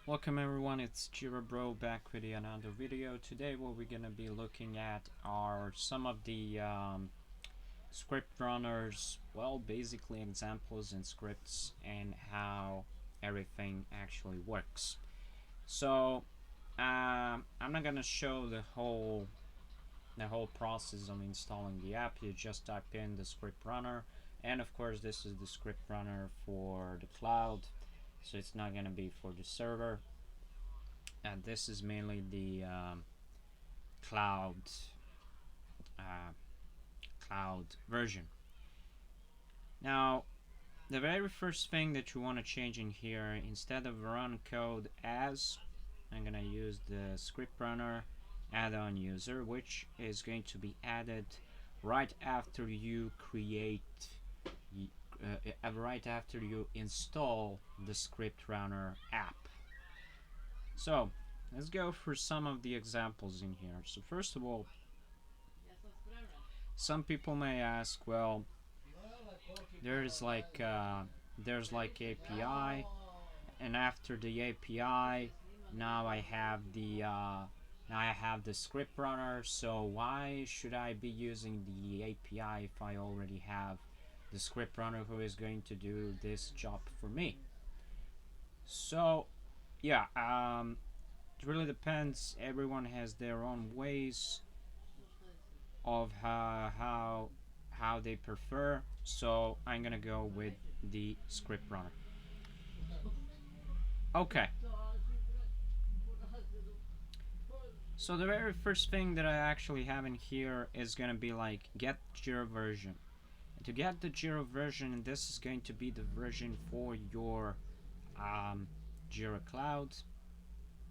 Welcome everyone, it's Jira Bro back with another video. Today what we're gonna be looking at are some of the script runners, well basically examples and scripts and how everything actually works. So I'm not gonna show the whole process of installing the app. You just type in the script runner, and of course this is the script runner for the cloud, so it's not gonna be for the server. And this is mainly the cloud uh, cloud version. Now, the very first thing that you want to change in here, instead of run code as, I'm gonna use the script runner add-on user, which is going to be added right after you create, right after you install the script runner app. So let's go for some of the examples in here. So first of all, some people may ask, well, there's like API, and after the API, now I have the script runner. So why should I be using the API if I already have the script runner who is going to do this job for me? So yeah, it really depends. Everyone has their own ways of how they prefer. So I'm gonna go with the script runner. Okay. So the very first thing that I actually have in here is gonna be like get Jira version. And to get the Jira version, this is going to be the version for your Jira Cloud.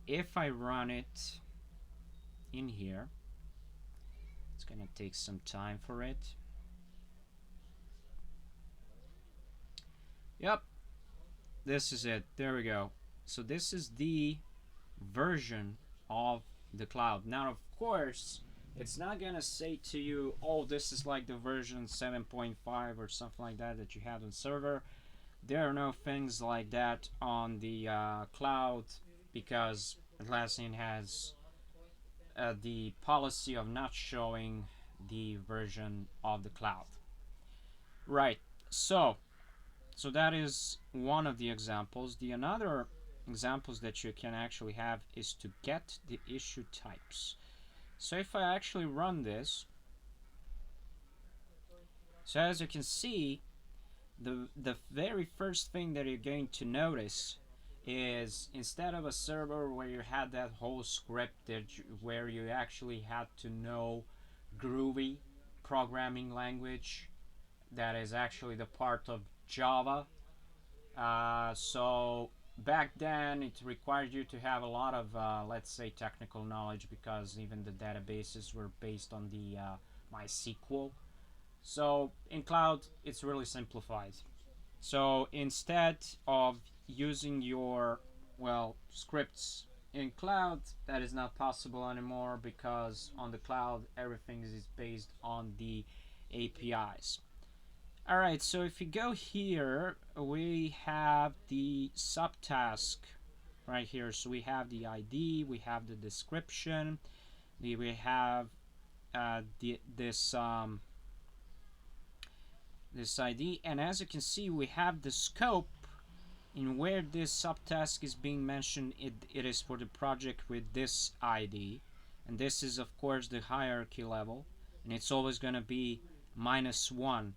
If I run it in here, it's gonna take some time for it. Yep, this is it. There we go. So this is the version of the cloud. Now, of course, it's not gonna say to you, oh, this is like the version 7.5 or something like that that you have on server. There are no things like that on the cloud, because Atlassian has the policy of not showing the version of the cloud. Right. So that is one of the examples. The another examples that you can actually have is to get the issue types. So if I actually run this, so as you can see, the very first thing that you're going to notice is, instead of a server where you had that whole script where you actually had to know Groovy programming language, that is actually the part of Java. So back then it required you to have a lot of let's say technical knowledge, because even the databases were based on the MySQL. So in cloud it's really simplified. So instead of using your, well, scripts in cloud, that is not possible anymore, because on the cloud everything is based on the APIs. Alright, so if you go here, we have the subtask right here. So we have the ID, we have the description, we have this ID, and as you can see, we have the scope in where this subtask is being mentioned. It is for the project with this ID, and this is of course the hierarchy level, and it's always going to be -1.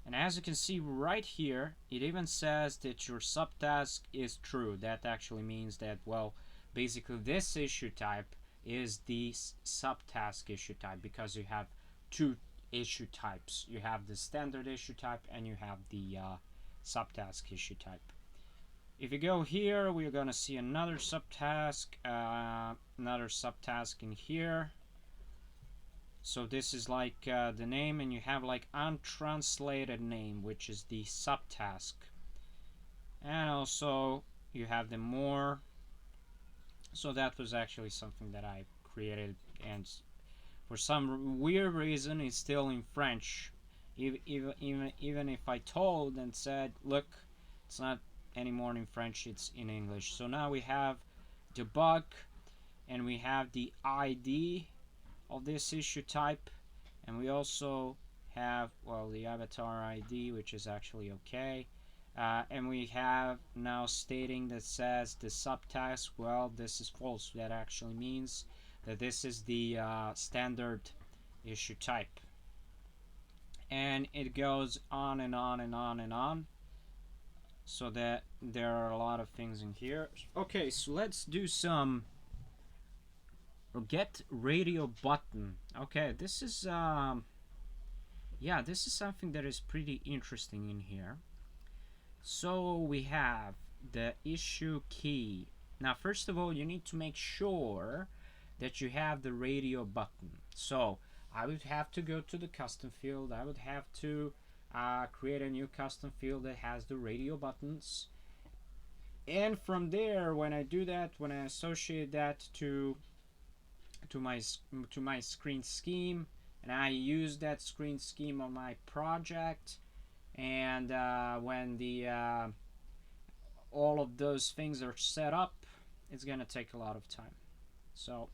And as you can see right here, it even says that your subtask is true. That actually means that, well, basically this issue type is the subtask issue type, because you have two issue types. You have the standard issue type and you have the subtask issue type. If you go here, we're gonna see another subtask in here. So this is like the name, and you have like untranslated name, which is the subtask. And also you have the more. So that was actually something that I created, and for some weird reason it's still in French. Even if I told and said, look, it's not anymore in French, it's in English. So now we have debug, and we have the ID of this issue type, and we also have, well, the avatar ID, which is actually okay. And we have now stating that says the subtask, well, this is false. That actually means that this is the standard issue type. And it goes on and on and on and on, so that there are a lot of things in here. Okay, so let's do some get radio button. Okay, this is yeah, this is something that is pretty interesting in here. So we have the issue key. Now, first of all, you need to make sure that you have the radio button. So I would have to go to the custom field. I would have to create a new custom field that has the radio buttons. And from there, when I do that, when I associate that to my screen scheme, and I use that screen scheme on my project, and when the all of those things are set up, it's gonna take a lot of time. So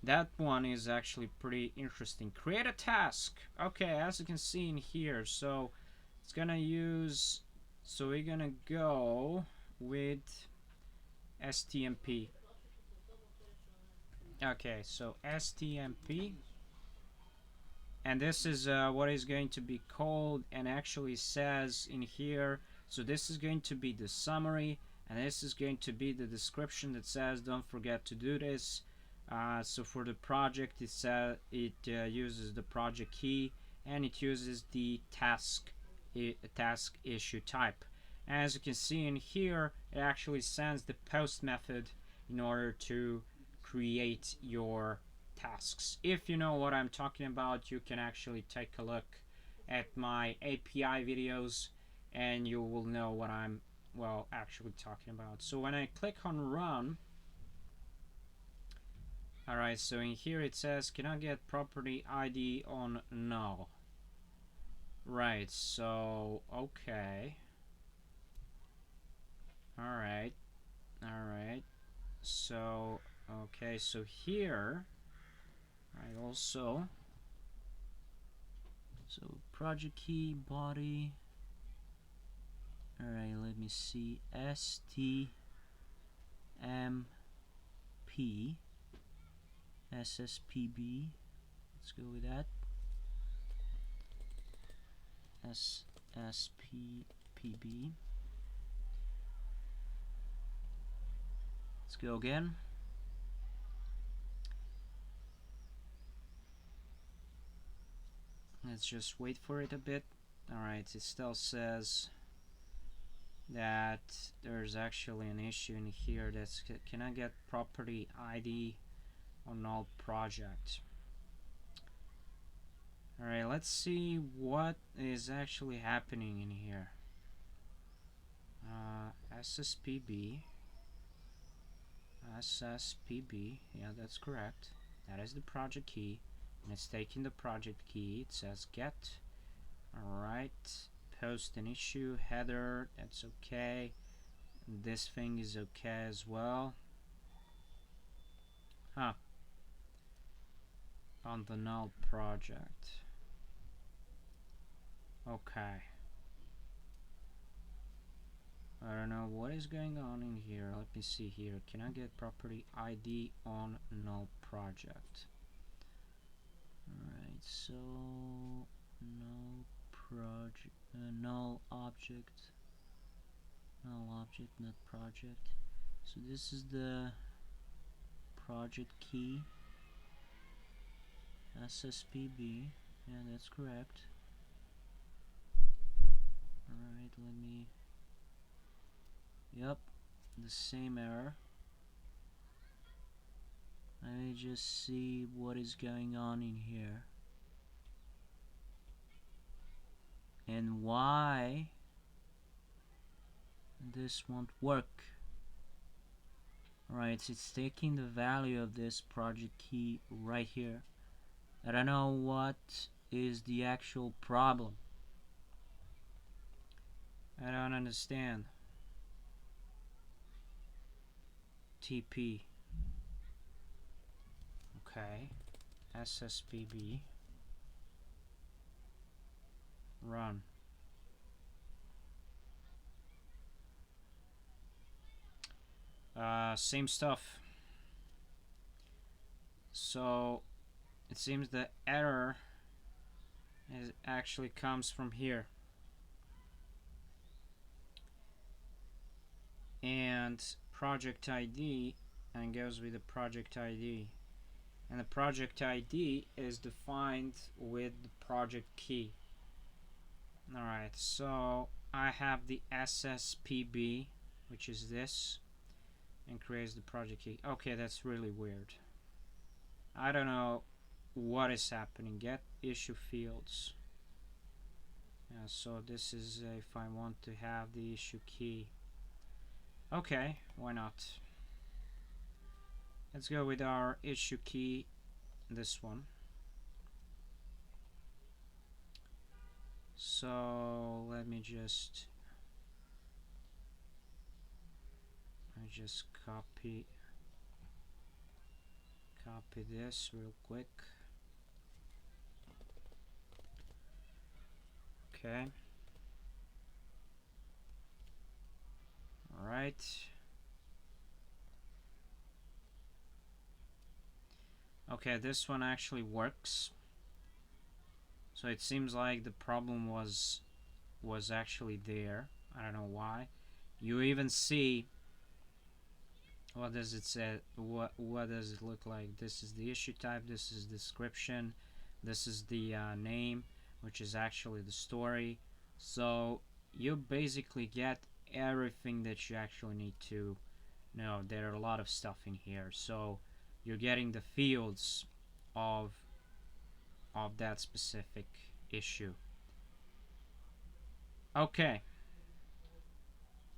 that one is actually pretty interesting. Create a task. Okay, as you can see in here, so it's gonna use, so we're gonna go with STMP. Okay, so STMP, and this is what is going to be called, and actually says in here, so this is going to be the summary, and this is going to be the description that says don't forget to do this. So for the project, it uses the project key, and it uses the task issue type. As you can see in here, it actually sends the post method in order to create your tasks. If you know what I'm talking about, you can actually take a look at my API videos and you will know what I'm, well, actually talking about. So when I click on run, alright, so in here it says cannot get property ID on null. Right, so okay. Alright. So okay, so here, right, also, so project key body. Alright, let me see, STMP SSPB. Let's go with that. SSPB. Let's go again. Let's just wait for it a bit. Alright, it still says that there's actually an issue in here that's cannot get property ID on all project. Alright, let's see what is actually happening in here. SSPB, yeah, that's correct. That is the project key, and it's taking the project key. It says get. Alright, post an issue header, that's okay. This thing is okay as well. On the null project. Okay. I don't know what is going on in here. Let me see here. Can I get property ID on null project? Alright, so null project, null object, not project. So this is the project key, SSPB, yeah, that's correct. Alright, let me, yep, the same error. Let me just see what is going on in here and why this won't work. Alright, so it's taking the value of this project key right here. I don't know what is the actual problem. I don't understand. TP. Okay, SSPB run. Same stuff. So it seems the error actually comes from here, and project ID, and goes with the project ID, and the project ID is defined with the project key. Alright, so I have the SSPB, which is this, and creates the project key. Okay, that's really weird. I don't know what is happening. Get issue fields. So this is if I want to have the issue key. Okay, why not? Let's go with our issue key, this one. So let me just copy this real quick. Okay. All right. Okay, this one actually works. So it seems like the problem was actually there. I don't know why. You even see, what does it say? What does it look like? This is the issue type. This is the description. This is the name, which is actually the story. So you basically get everything that you actually need to know. There are a lot of stuff in here. So you're getting the fields of that specific issue. Okay.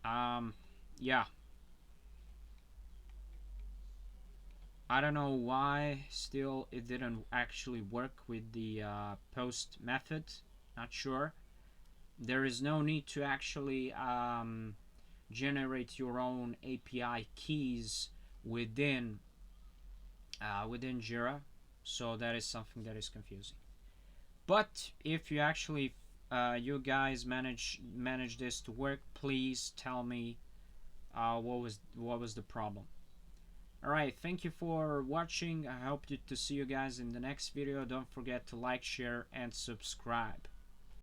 Yeah. I don't know why still it didn't actually work with the post method. Not sure. There is no need to actually generate your own API keys within Jira, so that is something that is confusing. But if you actually you guys manage this to work, please tell me what was the problem. Alright, thank you for watching. I hope to see you guys in the next video. Don't forget to like, share, and subscribe.